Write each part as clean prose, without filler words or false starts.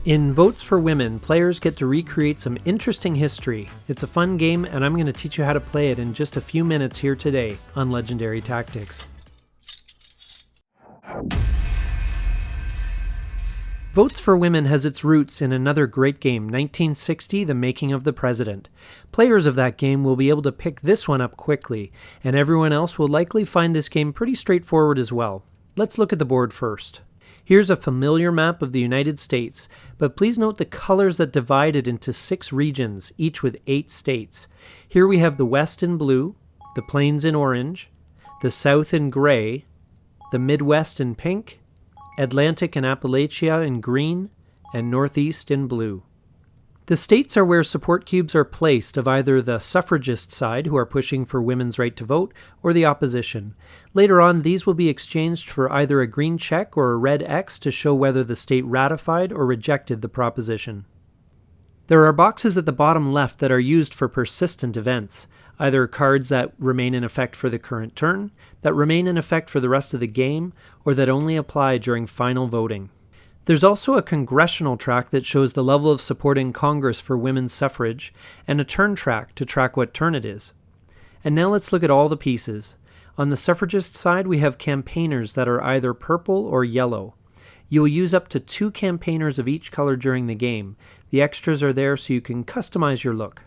In Votes for Women, players get to recreate some interesting history. It's a fun game, and I'm going to teach you how to play it in just a few minutes here today on Legendary Tactics. Votes for Women has its roots in another great game, 1960, The Making of the President. Players of that game will be able to pick this one up quickly, and everyone else will likely find this game pretty straightforward as well. Let's look at the board first. Here's a familiar map of the United States, but please note the colors that divide it into 6 regions, each with 8 states. Here we have the West in blue, the Plains in orange, the South in gray, the Midwest in pink, Atlantic and Appalachia in green, and Northeast in blue. The states are where support cubes are placed of either the suffragist side, who are pushing for women's right to vote, or the opposition. Later on, these will be exchanged for either a green check or a red X to show whether the state ratified or rejected the proposition. There are boxes at the bottom left that are used for persistent events, either cards that remain in effect for the current turn, that remain in effect for the rest of the game, or that only apply during final voting. There's also a congressional track that shows the level of support in Congress for women's suffrage, and a turn track to track what turn it is. And now let's look at all the pieces. On the suffragist side, we have campaigners that are either purple or yellow. You will use up to 2 campaigners of each color during the game. The extras are there so you can customize your look.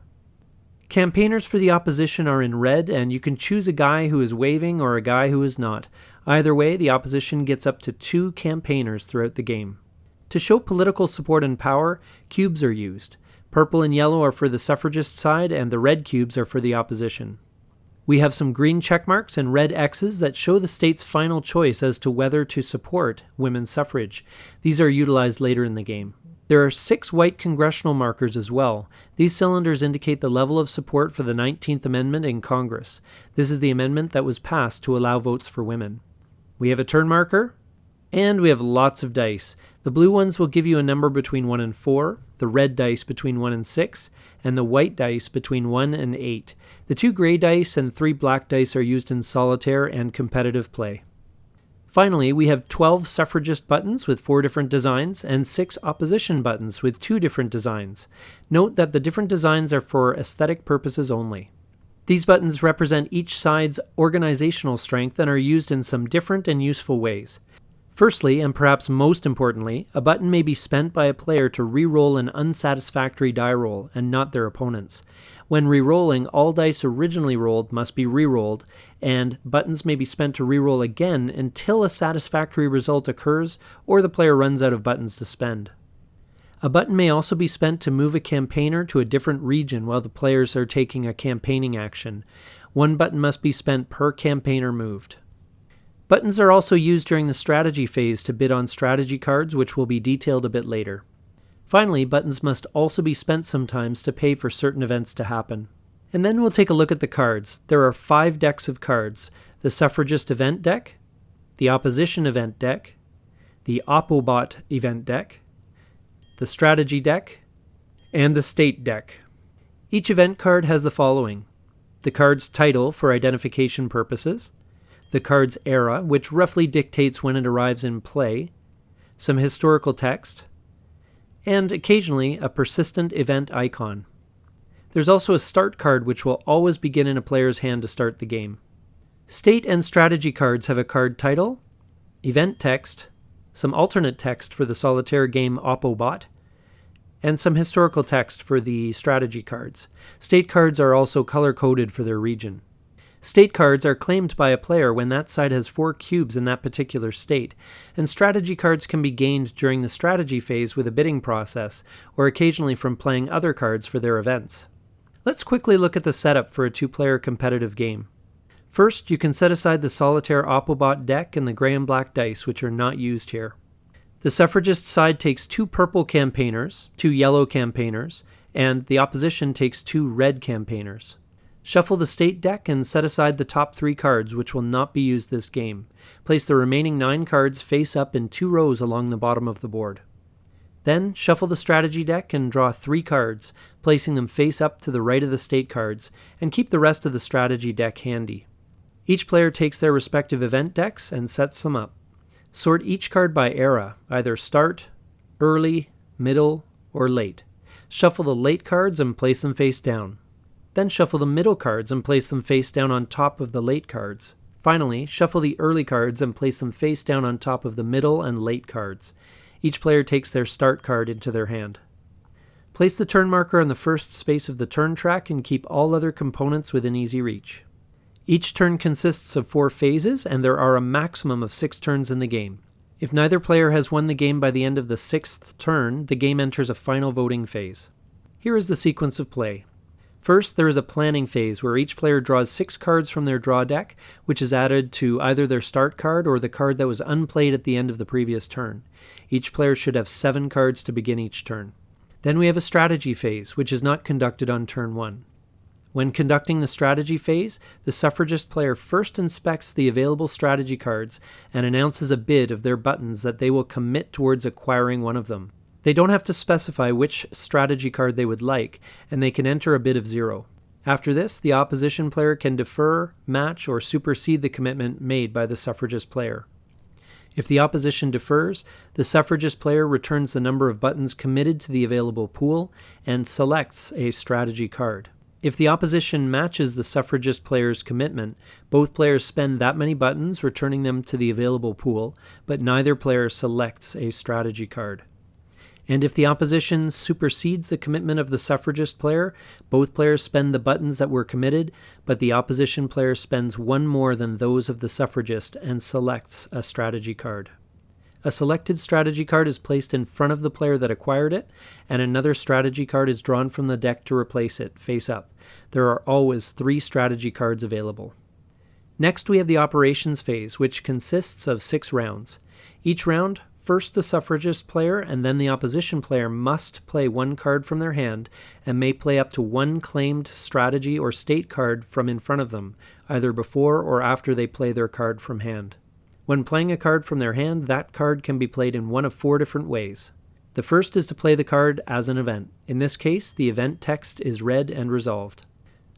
Campaigners for the opposition are in red, and you can choose a guy who is waving or a guy who is not. Either way, the opposition gets up to 2 campaigners throughout the game. To show political support and power, cubes are used. Purple and yellow are for the suffragist side, and the red cubes are for the opposition. We have some green check marks and red X's that show the state's final choice as to whether to support women's suffrage. These are utilized later in the game. There are 6 white congressional markers as well. These cylinders indicate the level of support for the 19th Amendment in Congress. This is the amendment that was passed to allow votes for women. We have a turn marker, and we have lots of dice. The blue ones will give you a number between 1 and 4, the red dice between 1 and 6, and the white dice between 1 and 8. The 2 gray dice and 3 black dice are used in solitaire and competitive play. Finally, we have 12 suffragist buttons with 4 different designs, and 6 opposition buttons with 2 different designs. Note that the different designs are for aesthetic purposes only. These buttons represent each side's organizational strength and are used in some different and useful ways. Firstly, and perhaps most importantly, a button may be spent by a player to re-roll an unsatisfactory die roll, and not their opponent's. When re-rolling, all dice originally rolled must be re-rolled, and buttons may be spent to re-roll again until a satisfactory result occurs or the player runs out of buttons to spend. A button may also be spent to move a campaigner to a different region while the players are taking a campaigning action. 1 button must be spent per campaigner moved. Buttons are also used during the strategy phase to bid on strategy cards, which will be detailed a bit later. Finally, buttons must also be spent sometimes to pay for certain events to happen. And then we'll take a look at the cards. There are 5 decks of cards: the suffragist event deck, the opposition event deck, the Oppobot event deck, the strategy deck, and the state deck. Each event card has the following: the card's title for identification purposes, the card's era, which roughly dictates when it arrives in play, some historical text, and occasionally a persistent event icon. There's also a start card which will always begin in a player's hand to start the game. State and strategy cards have a card title, event text, some alternate text for the solitaire game Oppobot, and some historical text for the strategy cards. State cards are also color-coded for their region. State cards are claimed by a player when that side has 4 cubes in that particular state, and strategy cards can be gained during the strategy phase with a bidding process, or occasionally from playing other cards for their events. Let's quickly look at the setup for a 2-player competitive game. First, you can set aside the solitaire Oppobot deck and the gray and black dice, which are not used here. The suffragist side takes 2 purple campaigners, 2 yellow campaigners, and the opposition takes 2 red campaigners. Shuffle the state deck and set aside the top 3 cards, which will not be used this game. Place the remaining 9 cards face up in 2 rows along the bottom of the board. Then shuffle the strategy deck and draw 3 cards, placing them face up to the right of the state cards, and keep the rest of the strategy deck handy. Each player takes their respective event decks and sets them up. Sort each card by era, either start, early, middle, or late. Shuffle the late cards and place them face down. Then shuffle the middle cards and place them face down on top of the late cards. Finally, shuffle the early cards and place them face down on top of the middle and late cards. Each player takes their start card into their hand. Place the turn marker on the first space of the turn track and keep all other components within easy reach. Each turn consists of 4 phases, and there are a maximum of 6 turns in the game. If neither player has won the game by the end of the 6th turn, the game enters a final voting phase. Here is the sequence of play. First, there is a planning phase where each player draws 6 cards from their draw deck, which is added to either their start card or the card that was unplayed at the end of the previous turn. Each player should have 7 cards to begin each turn. Then we have a strategy phase, which is not conducted on turn 1. When conducting the strategy phase, the suffragist player first inspects the available strategy cards and announces a bid of their buttons that they will commit towards acquiring one of them. They don't have to specify which strategy card they would like, and they can enter a bid of 0. After this, the opposition player can defer, match, or supersede the commitment made by the suffragist player. If the opposition defers, the suffragist player returns the number of buttons committed to the available pool and selects a strategy card. If the opposition matches the suffragist player's commitment, both players spend that many buttons, returning them to the available pool, but neither player selects a strategy card. And if the opposition supersedes the commitment of the suffragist player, both players spend the buttons that were committed, but the opposition player spends one more than those of the suffragist and selects a strategy card. A selected strategy card is placed in front of the player that acquired it, and another strategy card is drawn from the deck to replace it, face up. There are always 3 strategy cards available. Next, we have the operations phase, which consists of 6 rounds. Each round, first the suffragist player and then the opposition player must play 1 card from their hand and may play up to 1 claimed strategy or state card from in front of them, either before or after they play their card from hand. When playing a card from their hand, that card can be played in one of 4 different ways. The first is to play the card as an event. In this case, the event text is read and resolved.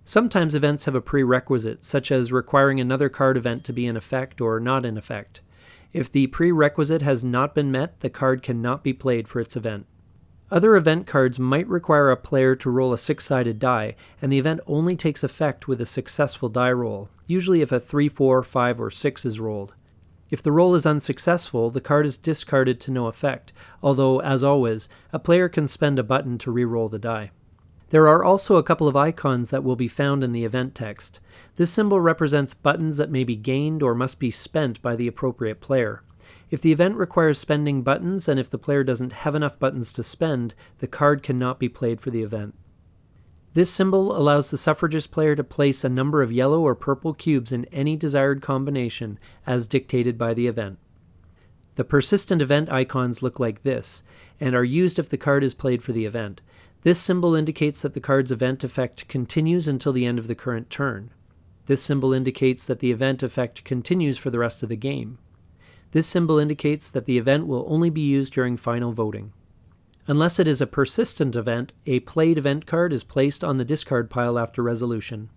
Sometimes events have a prerequisite, such as requiring another card event to be in effect or not in effect. If the prerequisite has not been met, the card cannot be played for its event. Other event cards might require a player to roll a 6-sided die, and the event only takes effect with a successful die roll, usually if a 3, 4, 5, or 6 is rolled. If the roll is unsuccessful, the card is discarded to no effect, although, as always, a player can spend a button to re-roll the die. There are also a couple of icons that will be found in the event text. This symbol represents buttons that may be gained or must be spent by the appropriate player. If the event requires spending buttons, and if the player doesn't have enough buttons to spend, the card cannot be played for the event. This symbol allows the suffragist player to place a number of yellow or purple cubes in any desired combination as dictated by the event. The persistent event icons look like this, and are used if the card is played for the event. This symbol indicates that the card's event effect continues until the end of the current turn. This symbol indicates that the event effect continues for the rest of the game. This symbol indicates that the event will only be used during final voting. Unless it is a persistent event, a played event card is placed on the discard pile after resolution.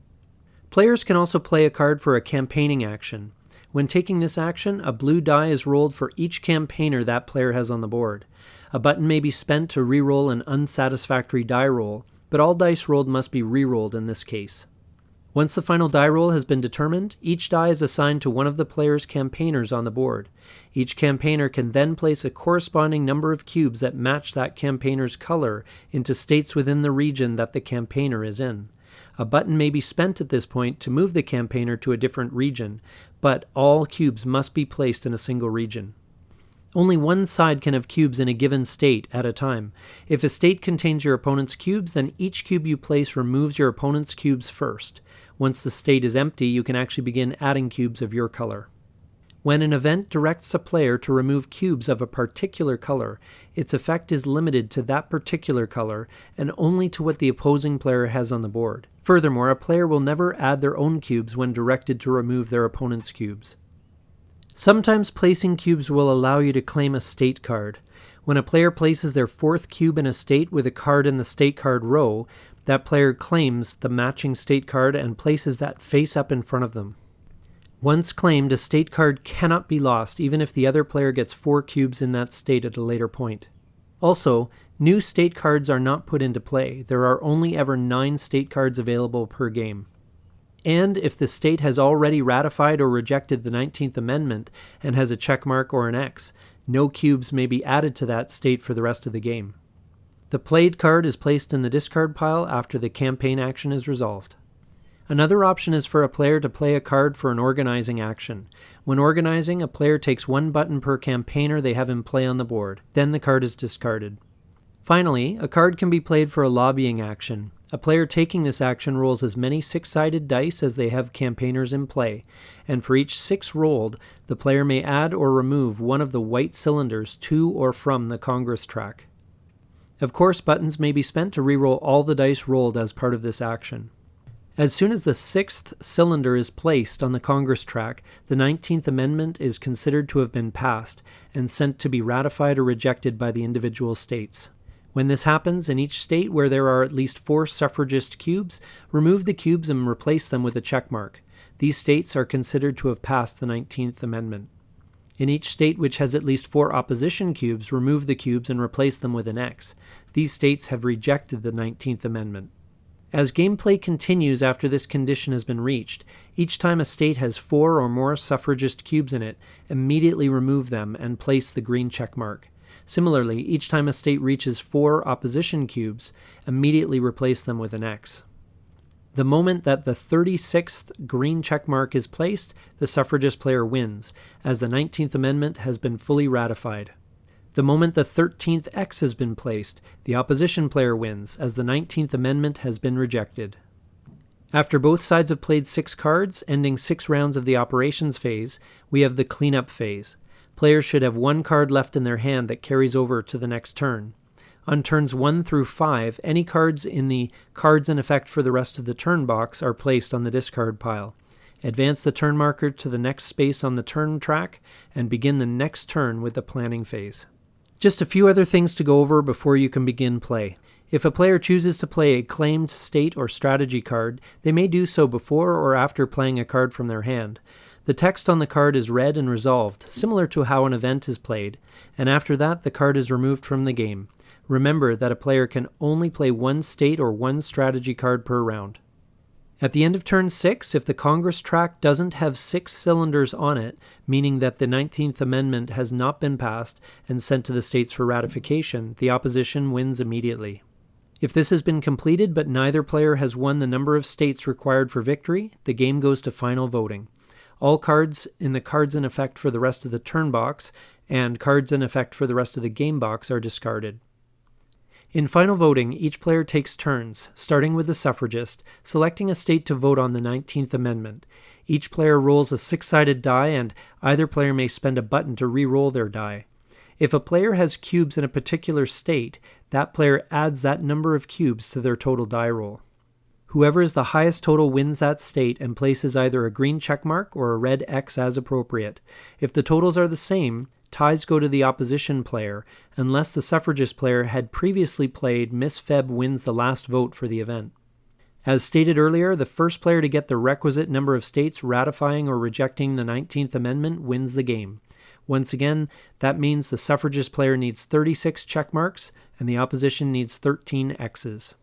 Players can also play a card for a campaigning action. When taking this action, a blue die is rolled for each campaigner that player has on the board. A button may be spent to re-roll an unsatisfactory die roll, but all dice rolled must be re-rolled in this case. Once the final die roll has been determined, each die is assigned to one of the player's campaigners on the board. Each campaigner can then place a corresponding number of cubes that match that campaigner's color into states within the region that the campaigner is in. A button may be spent at this point to move the campaigner to a different region, but all cubes must be placed in a single region. Only one side can have cubes in a given state at a time. If a state contains your opponent's cubes, then each cube you place removes your opponent's cubes first. Once the state is empty, you can actually begin adding cubes of your color. When an event directs a player to remove cubes of a particular color, its effect is limited to that particular color and only to what the opposing player has on the board. Furthermore, a player will never add their own cubes when directed to remove their opponent's cubes. Sometimes placing cubes will allow you to claim a state card. When a player places their 4th cube in a state with a card in the state card row, that player claims the matching state card and places that face up in front of them. Once claimed, a state card cannot be lost even if the other player gets 4 cubes in that state at a later point. Also, New state cards are not put into play. There are only ever 9 state cards available per game. And if the state has already ratified or rejected the 19th Amendment and has a check mark or an X, no cubes may be added to that state for the rest of the game. The played card is placed in the discard pile after the campaign action is resolved. Another option is for a player to play a card for an organizing action. When organizing, a player takes 1 button per campaigner they have in play on the board. Then the card is discarded. Finally, a card can be played for a lobbying action. A player taking this action rolls as many 6-sided dice as they have campaigners in play, and for each 6 rolled, the player may add or remove one of the white cylinders to or from the Congress track. Of course, buttons may be spent to reroll all the dice rolled as part of this action. As soon as the 6th cylinder is placed on the Congress track, the 19th Amendment is considered to have been passed and sent to be ratified or rejected by the individual states. When this happens, in each state where there are at least 4 suffragist cubes, remove the cubes and replace them with a check mark. These states are considered to have passed the 19th Amendment. In each state which has at least 4 opposition cubes, remove the cubes and replace them with an X. These states have rejected the 19th Amendment. As gameplay continues after this condition has been reached, each time a state has 4 or more suffragist cubes in it, immediately remove them and place the green check mark. Similarly, each time a state reaches 4 opposition cubes, immediately replace them with an X. The moment that the 36th green check mark is placed, the suffragist player wins, as the 19th Amendment has been fully ratified. The moment the 13th X has been placed, the opposition player wins, as the 19th Amendment has been rejected. After both sides have played 6 cards, ending 6 rounds of the operations phase, we have the cleanup phase. Players should have 1 card left in their hand that carries over to the next turn. On turns 1 through 5, any cards in the Cards in Effect for the Rest of the Turn box are placed on the discard pile. Advance the turn marker to the next space on the turn track, and begin the next turn with the planning phase. Just a few other things to go over before you can begin play. If a player chooses to play a claimed state or strategy card, they may do so before or after playing a card from their hand. The text on the card is read and resolved, similar to how an event is played, and after that the card is removed from the game. Remember that a player can only play 1 state or 1 strategy card per round. At the end of turn 6, if the Congress track doesn't have 6 cylinders on it, meaning that the 19th Amendment has not been passed and sent to the states for ratification, the opposition wins immediately. If this has been completed but neither player has won the number of states required for victory, the game goes to final voting. All cards in the Cards in Effect for the Rest of the Turn box and Cards in Effect for the Rest of the Game box are discarded. In final voting, each player takes turns, starting with the suffragist, selecting a state to vote on the 19th Amendment. Each player rolls a 6-sided die, and either player may spend a button to re-roll their die. If a player has cubes in a particular state, that player adds that number of cubes to their total die roll. Whoever is the highest total wins that state and places either a green check mark or a red X as appropriate. If the totals are the same, ties go to the opposition player, unless the suffragist player had previously played Miss Feb wins the last vote for the event. As stated earlier, the first player to get the requisite number of states ratifying or rejecting the 19th Amendment wins the game. Once again, that means the suffragist player needs 36 check marks and the opposition needs 13 X's.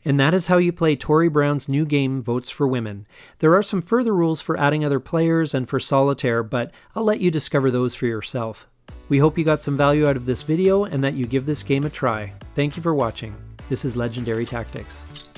And that is how you play Tory Brown's new game, Votes for Women. There are some further rules for adding other players and for solitaire, but I'll let you discover those for yourself. We hope you got some value out of this video and that you give this game a try. Thank you for watching. This is Legendary Tactics.